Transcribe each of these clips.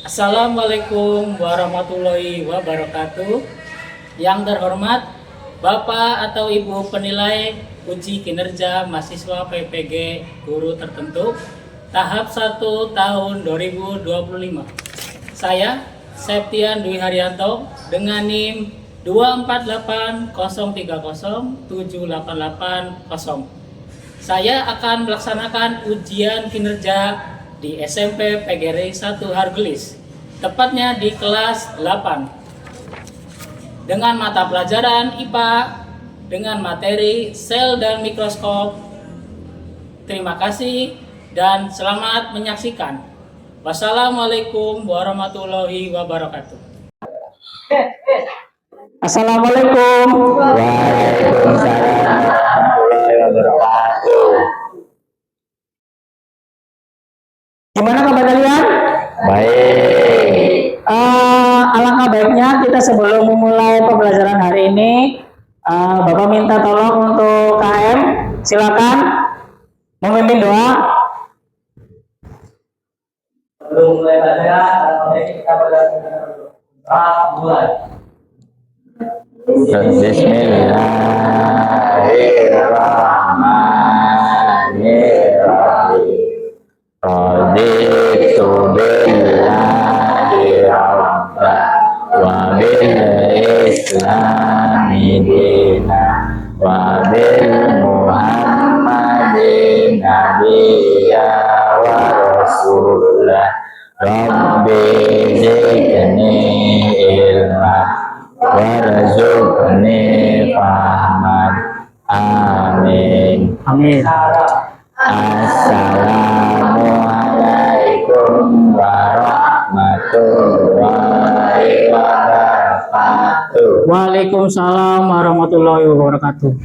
Assalamualaikum warahmatullahi wabarakatuh. Yang terhormat Bapak atau Ibu penilai uji kinerja mahasiswa PPG guru tertentu tahap 1 tahun 2025. Saya Septian Dwi Haryanto dengan NIM 24803078880. Saya akan melaksanakan ujian kinerja di SMP PGRI 1 Hargelis, tepatnya di kelas 8. Dengan mata pelajaran IPA dengan materi sel dan mikroskop. Terima kasih dan selamat menyaksikan. Wassalamualaikum warahmatullahi wabarakatuh. Assalamualaikum. Waalaikumsalam warahmatullahi wabarakatuh. Gimana kabar kalian? Baik. Alangkah baiknya kita sebelum memulai pembelajaran hari ini, Bapak minta tolong untuk KM, silakan memimpin doa. Sebelum mulai pelajaran, kita mulai. Bismillahirrahmanirrahim. Raditu billahi rabba wa bil islami dina wa bil muhammadin nabiyya wa rasulah. Rabbi zidni ilma warzuqni fahman. Amin. Amin. Assalamualaikum warahmatullahi wabarakatuh. Waalaikumsalam warahmatullahi wabarakatuh.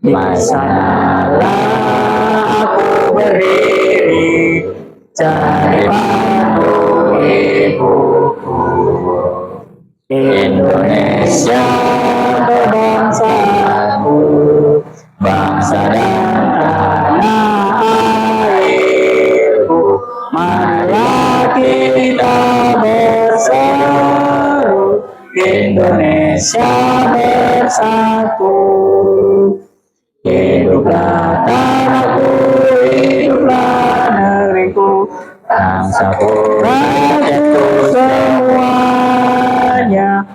Masalah aku berdiri cari bantu ibuku. Indonesia berbangsaku, bangsa dan tanah airku. Marilah kita berseru, Indonesia bersatu. Hiduplah tanahku, hiduplah negeriku, bangsaku, rakyatku semuanya.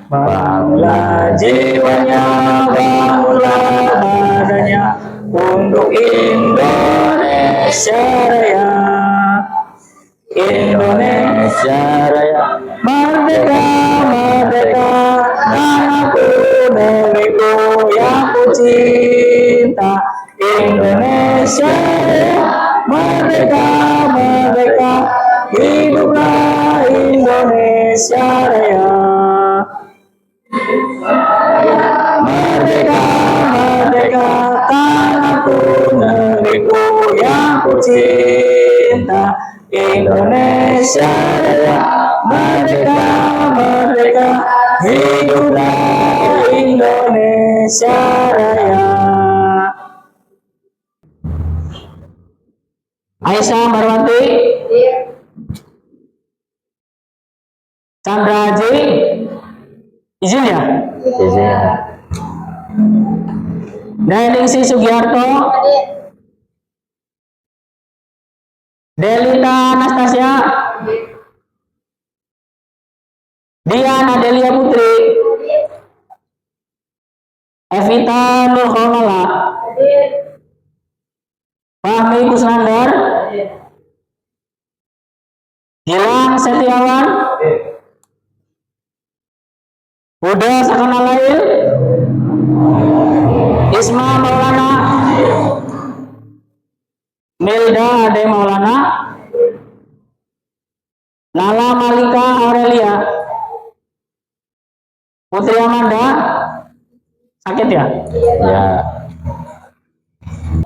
Bangunlah jiwanya, bangunlah badannya untuk Indonesia Raya. Indonesia Raya, merdeka, merdeka, tanahku, negeriku yang ku cinta. Indonesia Raya, merdeka, merdeka, hiduplah Indonesia Raya. Merdeka, merdeka, tanahku, negeriku yang ku cinta. Indonesia Raya, merdeka, merdeka, hiduplah Indonesia Raya. Aisyah Marwanti, Chandra Haji, izin ya? Izin ya. Deningsi Sugiarto, Delita Anastasia, Diana Delia Putri, Evita Nurholala, Fahmi Kusnandar, Gilang Setiawan, Huda Sakanalail, Isma Maulana, Milda Ade Maulana, Nala Malika Aurelia, Putri Amanda, sakit ya? Ya.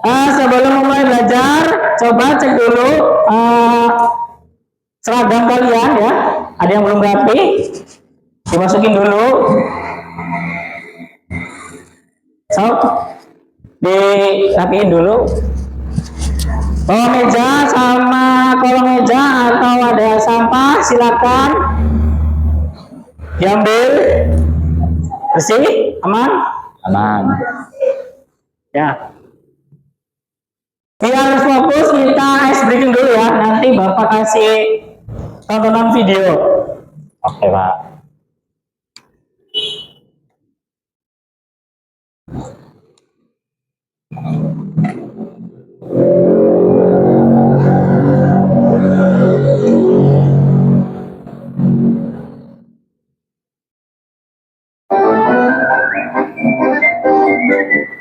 Sebelum memulai belajar, coba cek dulu seragam kalian ya. Ada yang belum rapi, dimasukin dulu. So, dirapiin dulu. Bawa meja sama kolong meja atau ada sampah silakan diambil. Bersih, aman? Aman. Ya. Biar fokus kita ice breaking dulu ya. Nanti Bapak kasih tontonan video. Oke, Pak.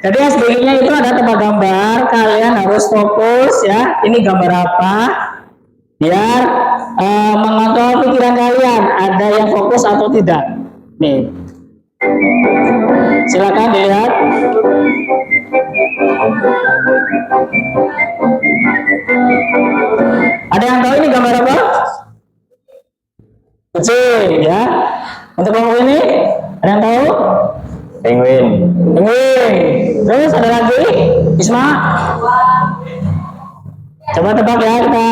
Jadi SBI-nya itu ada tempat gambar, kalian harus fokus ya. Ini gambar apa? Biar mengontrol pikiran kalian, ada yang fokus atau tidak. Nih, silakan dilihat. Ada yang tahu ini gambar apa? Kucing ya. Untuk kelompok ini, ada yang tahu? Penguin. Penguin. Terus ada lagi? Isma? Coba tebak ya, kita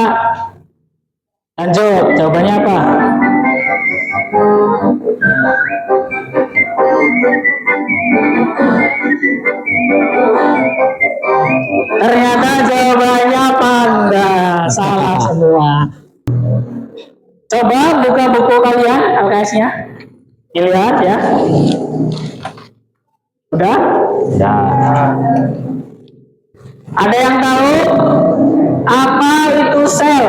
lanjut. Jawabannya apa? Ternyata jawabannya panda. Salah semua. Coba buka buku kalian, LKS-nya. Dilihat ya. Udah? Ya. Ada yang tahu apa itu sel?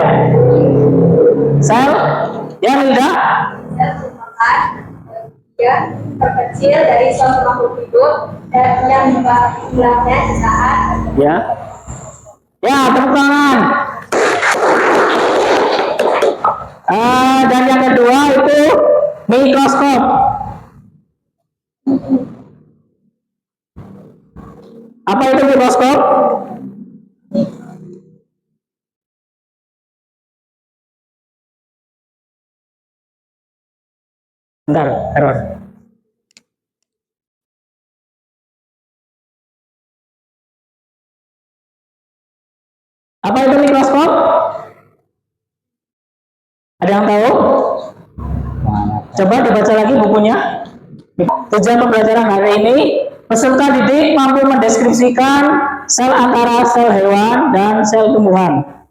Sel? Ya, tidak? Sel merupakan bagian terkecil dari suatu makhluk hidup dan yang jumlahnya di saat Ya. Ya, tepuk tangan. Dan yang kedua itu mikroskop. Apa itu mikroskop? Bentar, error. Apa itu mikroskop? Ada yang tahu? Coba dibaca lagi bukunya. Tujuan pembelajaran hari ini, peserta didik mampu mendeskripsikan sel antara sel hewan dan sel tumbuhan.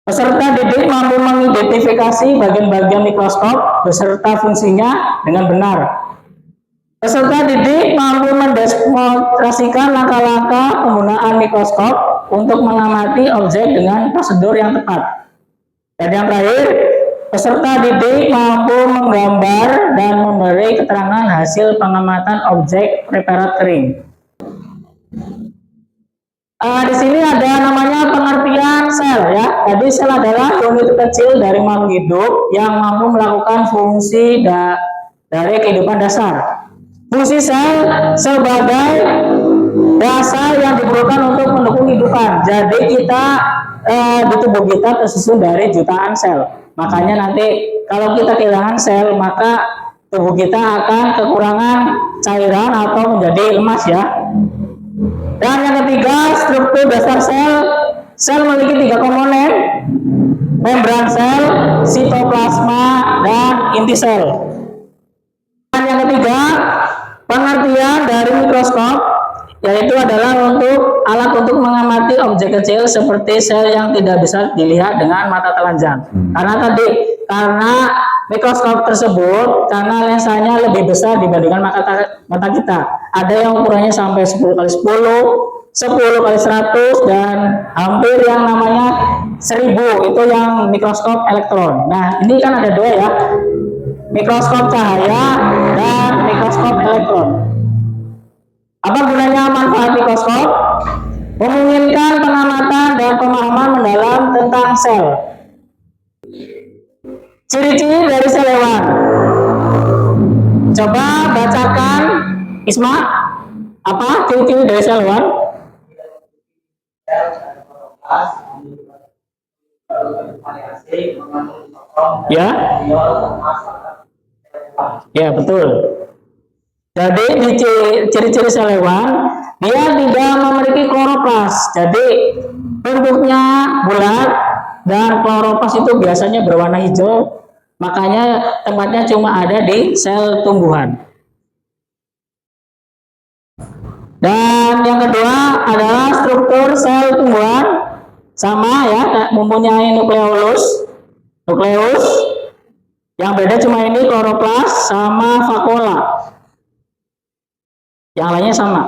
Peserta didik mampu mengidentifikasi bagian-bagian mikroskop beserta fungsinya dengan benar. Peserta didik mampu mendemonstrasikan langkah-langkah penggunaan mikroskop untuk mengamati objek dengan prosedur yang tepat. Dan yang terakhir, peserta didik mampu menggambar dan memberi keterangan hasil pengamatan objek preparat kering. Di sini ada namanya pengertian sel ya. Jadi sel adalah unit kecil dari makhluk hidup yang mampu melakukan fungsi dari kehidupan dasar. Fungsi sel sebagai dasar yang diperlukan untuk mendukung kehidupan. Jadi kita di tubuh kita tersusun dari jutaan sel. Makanya nanti kalau kita kehilangan sel, maka tubuh kita akan kekurangan cairan atau menjadi lemas ya. Dan yang ketiga, struktur dasar sel. Sel memiliki 3 komponen: membran sel, sitoplasma, dan inti sel. Dan yang ketiga, pengertian dari mikroskop, yaitu adalah untuk alat untuk mengamati objek kecil seperti sel yang tidak bisa dilihat dengan mata telanjang. Karena mikroskop tersebut, karena lensanya lebih besar dibandingkan mata kita. Ada yang ukurannya sampai 10 kali 10, 10 kali 100, dan hampir yang namanya 1000 itu yang mikroskop elektron. Nah, ini kan ada 2 ya, mikroskop cahaya dan mikroskop elektron. Apa gunanya manfaat mikroskop? Memungkinkan pengamatan dan pemahaman mendalam tentang sel. Ciri-ciri dari sel hewan. Coba bacakan, Isma. Apa ciri-ciri dari sel hewan? Ya, ya betul. Jadi di ciri-ciri sel hewan, dia tidak memiliki kloroplas. Jadi bentuknya bulat dan kloroplas itu biasanya berwarna hijau. Makanya tempatnya cuma ada di sel tumbuhan. Dan yang kedua adalah struktur sel tumbuhan, sama ya, mempunyai nukleus. Yang beda cuma ini kloroplas sama vakuola. Yang lainnya sama.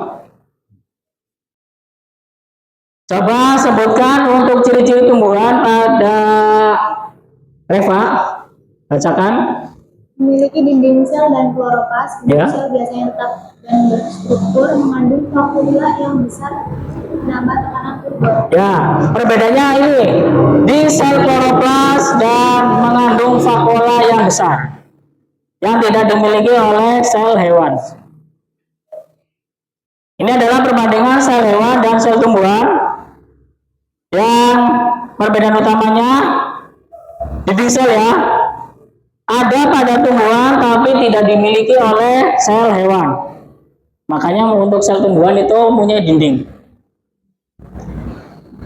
Coba sebutkan untuk ciri-ciri tumbuhan pada Reva. Bacakan. Memiliki dinding sel dan kloroplas. Ya. Sel biasanya tetap dan berstruktur, mengandung vakuola yang besar, menambah tekanan turbo. Ya, perbedaannya ini di sel kloroplas dan mengandung vakuola yang besar, yang tidak dimiliki oleh sel hewan. Ini adalah perbandingan sel hewan dan sel tumbuhan. Yang perbedaan utamanya dinding sel ya, ada pada tumbuhan tapi tidak dimiliki oleh sel hewan. Makanya untuk sel tumbuhan itu punya dinding.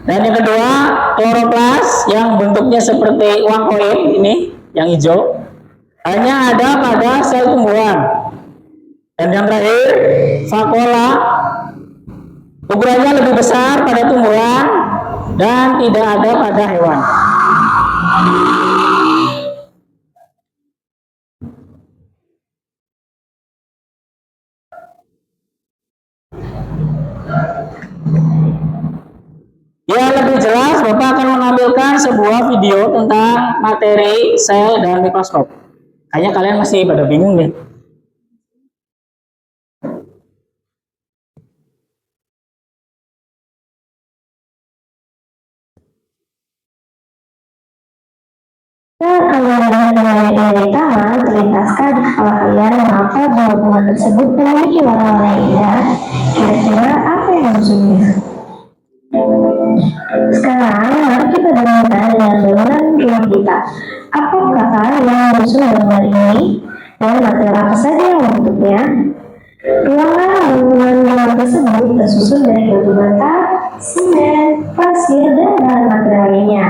Dan yang kedua, kloroplas yang bentuknya seperti uang koin ini, yang hijau, hanya ada pada sel tumbuhan. Dan yang terakhir, vakuola, ukurannya lebih besar pada tumbuhan dan tidak ada pada hewan. Ya, lebih jelas Bapak akan menampilkan sebuah video tentang materi sel dan mikroskop. Kayaknya kalian masih pada bingung nih. Kalau dengan ini pertama, terlintaskan di kepala kalian mengapa bunga-bunga tersebut memiliki warna-warna indah. Kira-kira apa yang maksudnya? Sekarang, mari kita bandingkan dengan bangunan rumah kita. Apakah yang menyusun bangunan ini? Dan material apa saja yang membentuknya? Ruangan bangunan rumah tersebut tersusun dari batu bata, semen, pasir, dan bahan material lainnya.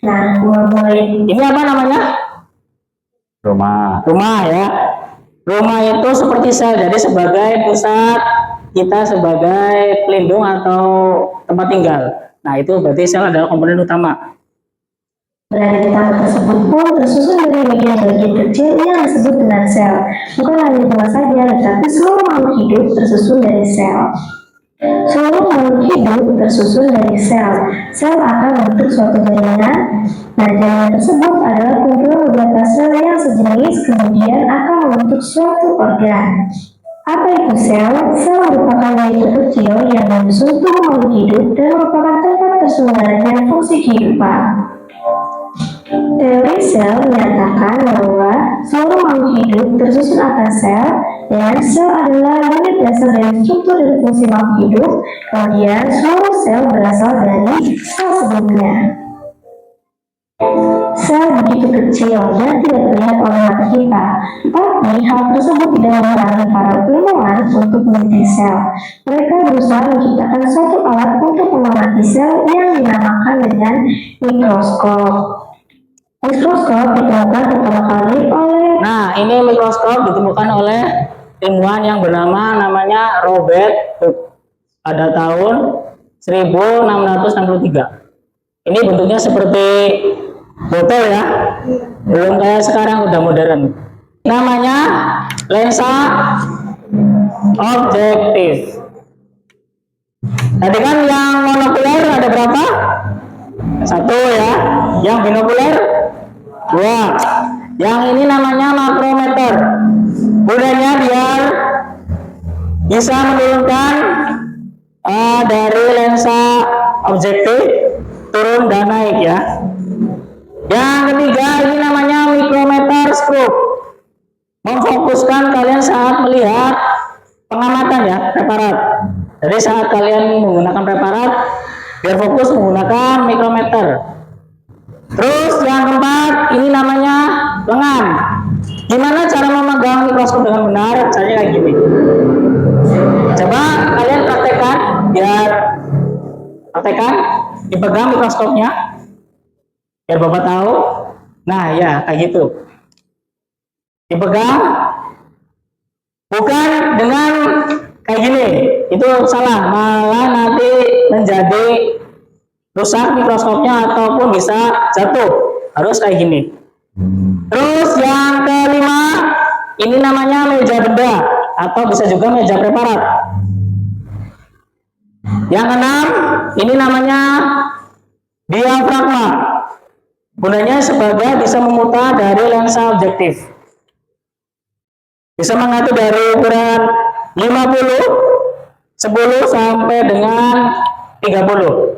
Nah, bunga-bunga Ini apa namanya? Rumah. Rumah ya. Rumah itu seperti sel, jadi sebagai pusat kita, sebagai pelindung atau tempat tinggal. Nah, itu berarti sel adalah komponen utama. berada di taman tersebut pun tersusun dari bagian-bagian kecil yang disebut dengan sel. Bukan hanya bunga saja, tetapi seluruh makhluk hidup tersusun dari sel. Seluruh makhluk hidup tersusun dari sel. Sel akan membentuk suatu jaringan. Nah, jaringan tersebut adalah kumpulan beberapa sel yang sejenis, kemudian akan membentuk suatu organ. Apa itu sel? Sel merupakan unit kecil yang menyusun tubuh makhluk hidup dan merupakan tempat terselenggaranya fungsi kehidupan. Teori sel menyatakan bahwa seluruh makhluk hidup tersusun atas sel, dan sel adalah unit dasar dari struktur dan fungsi makhluk hidup. Kemudian seluruh sel berasal dari sel sebelumnya. Sel begitu kecil dan tidak terlihat oleh mata kita, tapi hal tersebut tidak menghalangi para ilmuwan untuk meneliti sel. Mereka berusaha menciptakan suatu alat untuk mengamati sel yang dinamakan dengan mikroskop. Mikroskop ditemukan pertama kali oleh Nah, ini mikroskop ditemukan oleh ilmuwan yang namanya Robert Hooke pada tahun 1663. Ini bentuknya seperti botol ya, belum kayak sekarang udah modern. Namanya lensa objektif. Tadi kan yang monokuler ada berapa? Satu ya. Yang binokuler dua. Yang ini namanya makrometer. Gunanya biar bisa menurunkan dari lensa objektif turun dan naik ya. Yang ketiga ini namanya mikrometer scope. Memfokuskan kalian saat melihat pengamatan ya, preparat. Jadi saat kalian menggunakan preparat, Biar fokus menggunakan mikrometer. Terus yang keempat, ini namanya lengan. Gimana cara memegang mikroskop dengan benar? Caranya kayak gini. Coba kalian praktekkan, dipegang mikroskopnya, biar Bapak tahu. Nah ya kayak gitu. Dipegang, bukan dengan kayak gini, itu salah, malah nanti menjadi rusak mikroskopnya ataupun bisa jatuh. Harus kayak gini. Terus yang kelima, ini namanya meja benda atau bisa juga meja preparat. Yang keenam, ini namanya diafragma. Gunanya sebagai bisa memutar dari lensa objektif. Bisa mengatur dari ukuran 50, 10 sampai dengan 30.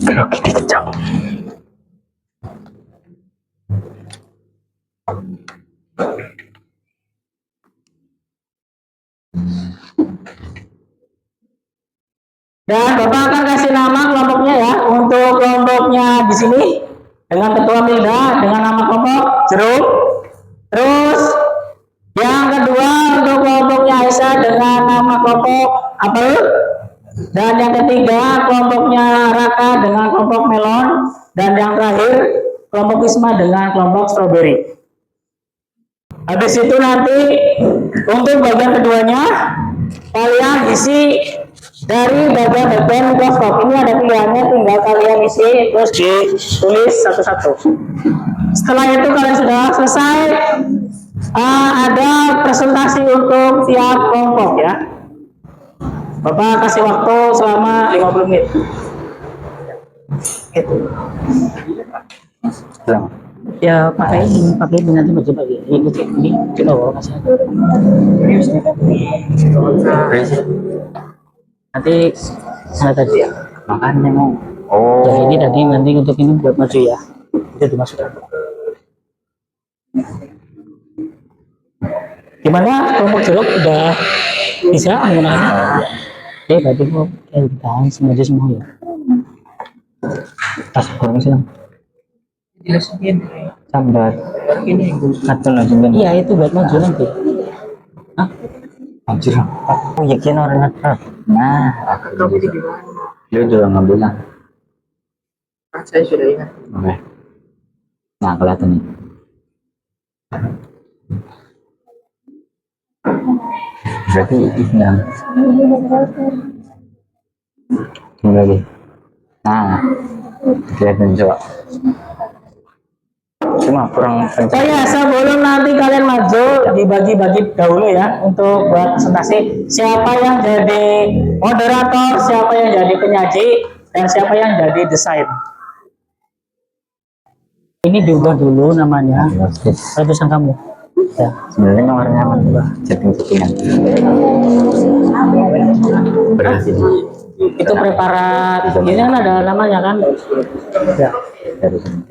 Kalau kita kencang. Dan Bapak akan kasih nama kelompoknya ya. Untuk kelompoknya di sini dengan ketua Milda dengan nama kelompok jeruk. Terus yang kedua untuk kelompoknya Aisyah dengan nama kelompok apel. Dan yang ketiga kelompoknya Raka dengan kelompok melon. Dan yang terakhir kelompok Isma dengan kelompok strawberry. Habis itu nanti untuk bagian keduanya kalian isi dari bagian mikroskop. Ini ada pilihannya, tinggal kalian isi terus ditulis satu-satu. Setelah itu kalian sudah selesai, ada presentasi untuk tiap kelompok ya. Bapak kasih waktu selama 50 menit. Gitu. Ya pakai ini nanti coba ini coba kasih. Nanti saya tadi ya makannya mau. Oh. Yang ini tadi nanti untuk ini buat maju ya. Itu dimasukkan. Gimana kelompok jeruk udah bisa menggunakannya? Oke, berarti mau tahan semuanya semua ya. Tas kurang sih. Sambat. Ini satu lagi. Iya itu buat maju nanti. Hah? Anjir. Oh yakin orang ngetrap. Nah, dia juga ngambilnya. Saya sudah ingat. Oke. Nah, kelihatan nih. Berarti ini lagi. Nah, kelihatan coba. Cuma kurang kencang. Oh ya, sebelum nanti kalian maju dibagi-bagi dahulu ya untuk buat presentasi. Siapa yang jadi moderator, siapa yang jadi penyaji, dan siapa yang jadi desain. Ini diubah dulu namanya. Ratusan kamu. Ya. Sebenarnya nomornya apa tuh? Setting-settingan. Berarti Itu preparat. Ini kan ada namanya kan. Ya. dari sini.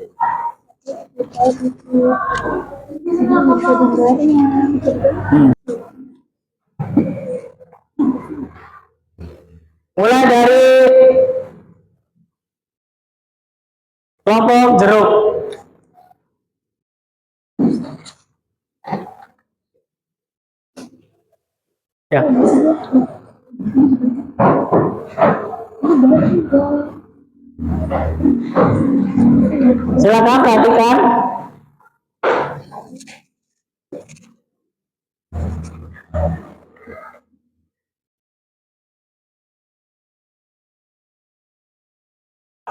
Mulai dari kelompok jeruk. Ya. Silakan perhatikan.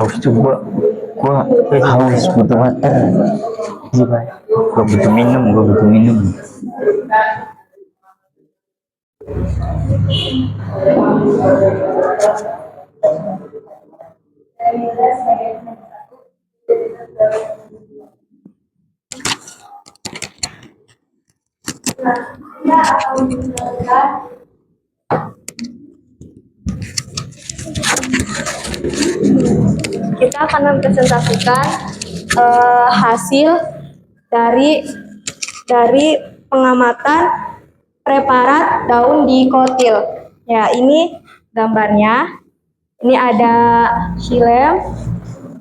Haus tuh gua haus butuh water. Gimana? Gua butuh minum. Kita akan mempresentasikan hasil dari pengamatan preparat daun dikotil Ya, ini gambarnya. Ini ada xilem,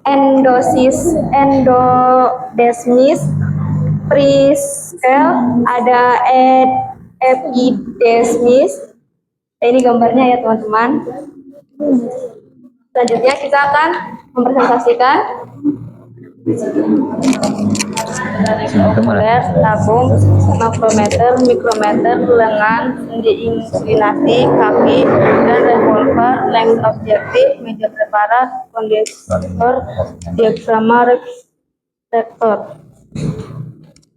endodesmis, priscel, ada epidesmis. Nah, ini gambarnya ya teman-teman. Selanjutnya kita akan mempresentasikan okuler, tabung, makrometer, mikrometer, lengan, sendi inklinasi, kaki, dan revolver, lens objektif, meja preparat, kondensor, diagrama reflektor.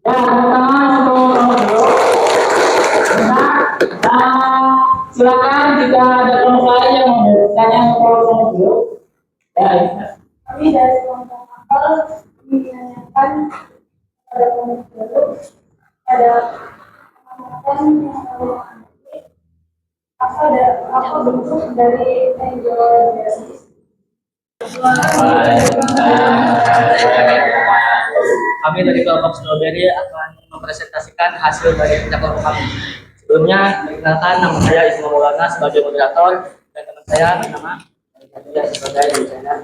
Ya, teman-teman untuk nomor dulu. Silakan jika ada kelompok lain yang mau bertanya untuk nomor dulu. Ya, Kami dari kelompok akal menanyakan pada kelompok dulu ada pengamatan yang apa bentuk dari endodesmis. Kami dari kelompok Strawberry akan mempresentasikan hasil dari kerja kelompok kami. Sebelumnya, perkenalkan nama saya Isma Maulana sebagai moderator dan teman saya bernama Nadia sebagai desainer.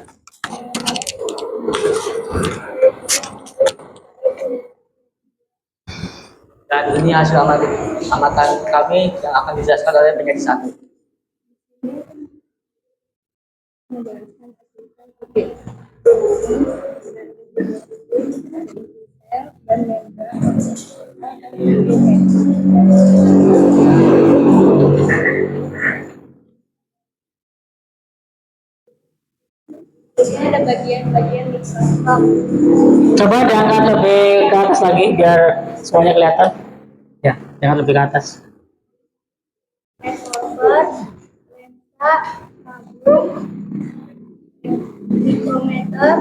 Dan ini hasil amatan kami yang akan dijelaskan oleh penyaji satu. Di sini ada bagian-bagian mikroskop. coba diangkat lebih ke atas lagi biar semuanya kelihatan. Ya, diangkat lebih ke atas. Revolver, lensa, tabung, mikrometer,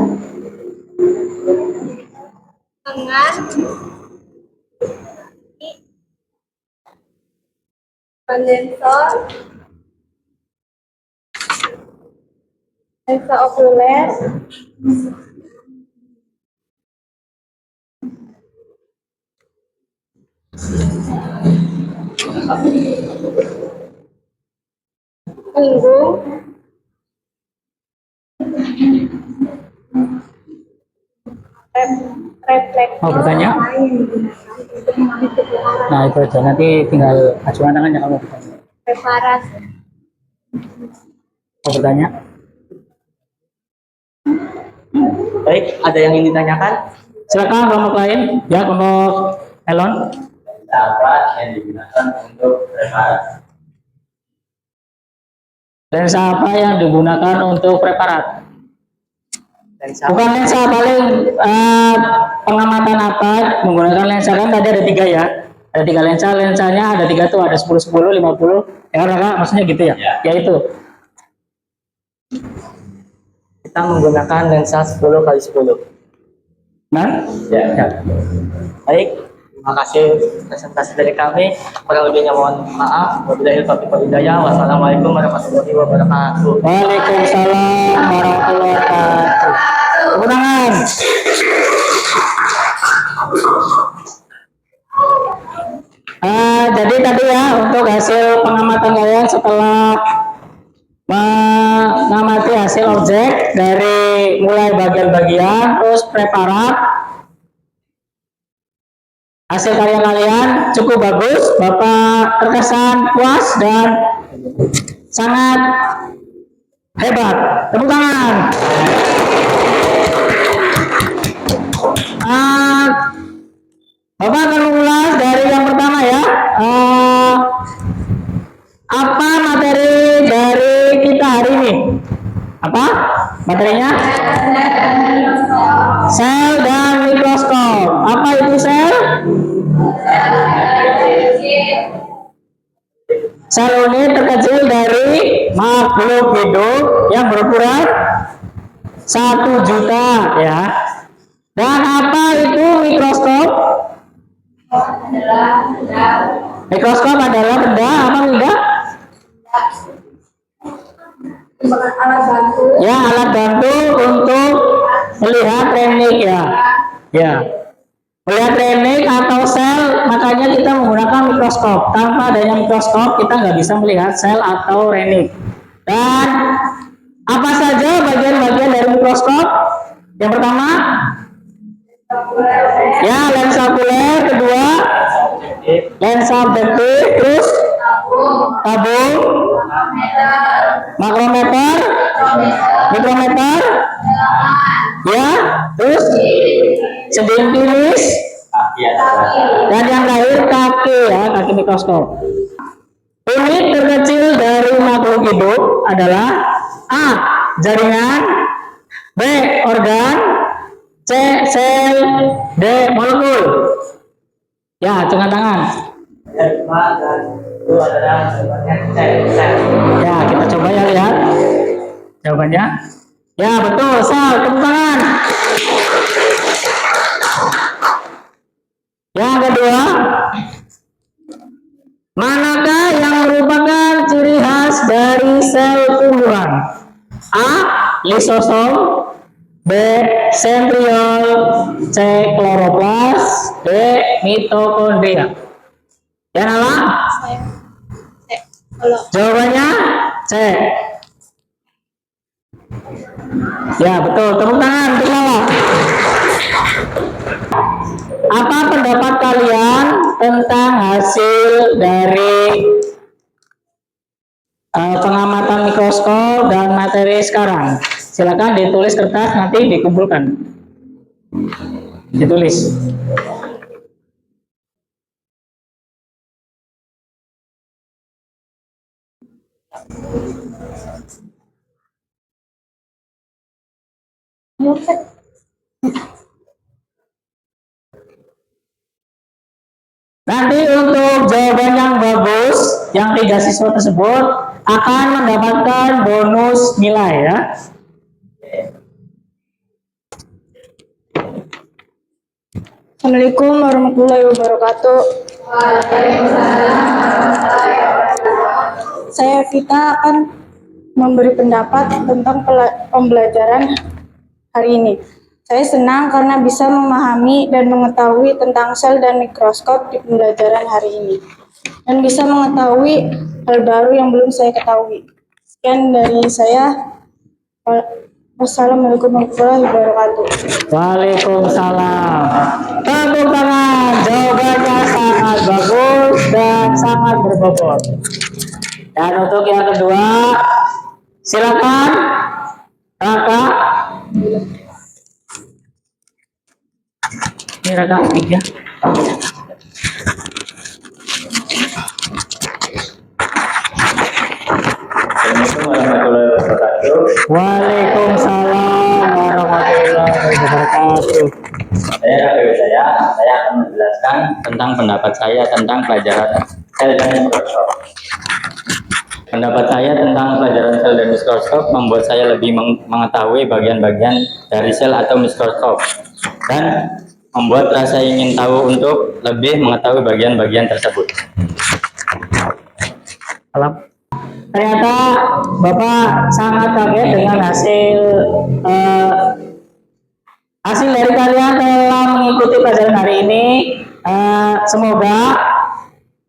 lengan, kondensor, lensa okuler, punggung, reflektor. Mau bertanya? Nah, itu aja. Nanti tinggal ajukan tangannya kalau mau bertanya. Preparat. Mau bertanya? Baik, ada yang ingin ditanyakan? Silakan kelompok lain. Ya, kelompok Elon. Apa yang digunakan untuk preparat? Lensa apa yang digunakan untuk preparat? Lensa. Bukan lensa paling pengamatan apa menggunakan lensa kan tadi ada 3 ya. Ada 3 lensa, lensanya ada 3 tuh, ada 10, 10, 50. Ya kan, maksudnya gitu ya? Ya itu. Kita menggunakan lensa 10 kali 10. Nah, Ya. Baik, terima kasih presentasi dari kami. Kurang lebihnya mohon maaf. Wabillahi taufiq wal hidayah. Wassalamualaikum warahmatullahi wabarakatuh. Waalaikumsalam warahmatullahi wabarakatuh. Tepuk tangan. Jadi tadi ya untuk hasil pengamatan kalian setelah mengamati hasil objek dari mulai bagian-bagian terus preparat, hasil karya kalian cukup bagus. Bapak terkesan puas dan sangat hebat. Tepuk tangan. Bapak akan mengulas dari yang pertama ya. Apa materi dari kita hari ini? Apa materinya? Sel dan mikroskop. Apa itu sel? Sel ini terkecil dari makhluk hidup yang berukuran 1 juta ya. Dan apa itu mikroskop? Mikroskop adalah benda apa benda? Alat bantu. Ya, alat bantu untuk melihat renik ya. Ya. Melihat renik atau sel, makanya kita menggunakan mikroskop. mikroskop. Tanpa adanya mikroskop kita nggak bisa melihat sel atau renit. Dan apa saja bagian-bagian dari mikroskop? Yang pertama, ya lensa okuler. Kedua, lensa objektif. Terus tabung, makrometer, mikrometer, ya. Terus sedientilis, dan yang terakhir kaki, ya, kaki mikroskop. Unit terkecil dari makhluk hidup adalah A. Jaringan, B. Organ, C. Sel, D. Molekul. Ya, dengan tangan. Ya, kita coba ya lihat jawabannya. Ya, betul, sel. Tepuk tangan. Yang kedua, manakah yang merupakan ciri khas dari sel tumbuhan? A. Lisosom, B. Sentriol, C. Kloroplas, D. Mitokondria. Ya, Nala? Jawabannya C. Ya, betul. Tepuk tangan untuk Nala. Apa pendapat kalian tentang hasil dari pengamatan mikroskop dan materi sekarang? Silakan ditulis kertas, nanti dikumpulkan. Ditulis. Nanti untuk jawaban yang bagus, yang 3 siswa tersebut akan mendapatkan bonus nilai, ya. Assalamualaikum warahmatullahi wabarakatuh. Saya Vita akan memberi pendapat tentang pembelajaran hari ini. Saya senang karena bisa memahami dan mengetahui tentang sel dan mikroskop di pembelajaran hari ini. Dan bisa mengetahui hal baru yang belum saya ketahui. Sekian dari saya. Wassalamualaikum warahmatullahi wabarakatuh. Waalaikumsalam. Tepuk tangan. Jawabannya sangat bagus dan sangat berbobot. Dan untuk yang kedua, silakan Raka. Ini Raka ya. Assalamualaikum warahmatullahi wabarakatuh. Waalaikumsalam warahmatullahi wabarakatuh. Saya akan menjelaskan tentang pendapat saya tentang pelajaran sel dan mikroskop. Pendapat saya tentang pelajaran sel dan mikroskop membuat saya lebih mengetahui bagian-bagian dari sel atau mikroskop dan membuat rasa ingin tahu untuk lebih mengetahui bagian-bagian tersebut. Ternyata Bapak sangat kaget dengan hasil dari kalian telah mengikuti pelajaran hari ini. Semoga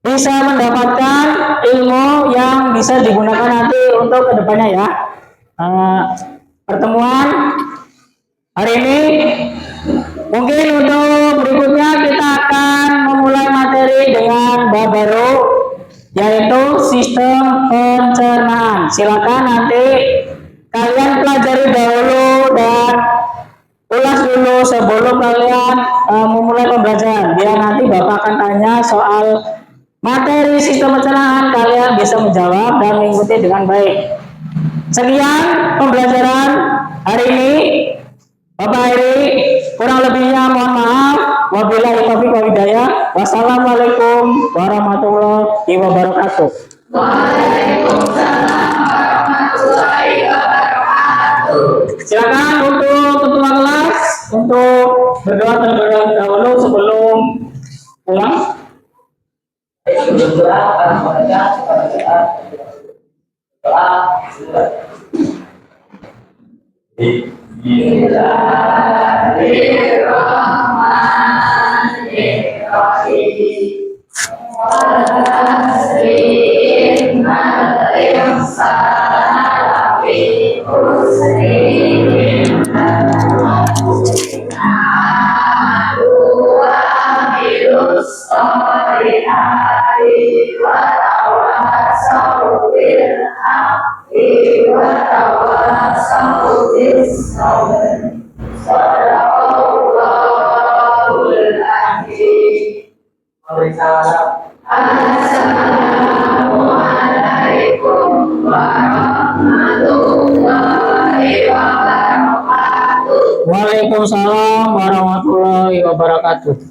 bisa mendapatkan ilmu yang bisa digunakan nanti untuk kedepannya, ya. Pertemuan hari ini mungkin untuk berikutnya kita akan memulai materi dengan bab baru, yaitu sistem pencernaan. Silakan nanti kalian pelajari dahulu dan ulas dulu sebelum kalian memulai pembelajaran, biar nanti Bapak akan tanya soal materi sistem pencernaan, kalian bisa menjawab dan mengikuti dengan baik. Sekian pembelajaran hari ini, Bapak Heri. Kurang lebihnya mohon maaf. Wabillahi taufiq wal hidayah. Wassalamualaikum warahmatullahi wabarakatuh. Waalaikumsalam warahmatullahi wabarakatuh. Silakan untuk ketua kelas untuk berdoa terlebih dahulu sebelum pulang. Bismillahirrahmanirrahim. Waalaikumsalam warahmatullahi wabarakatuh.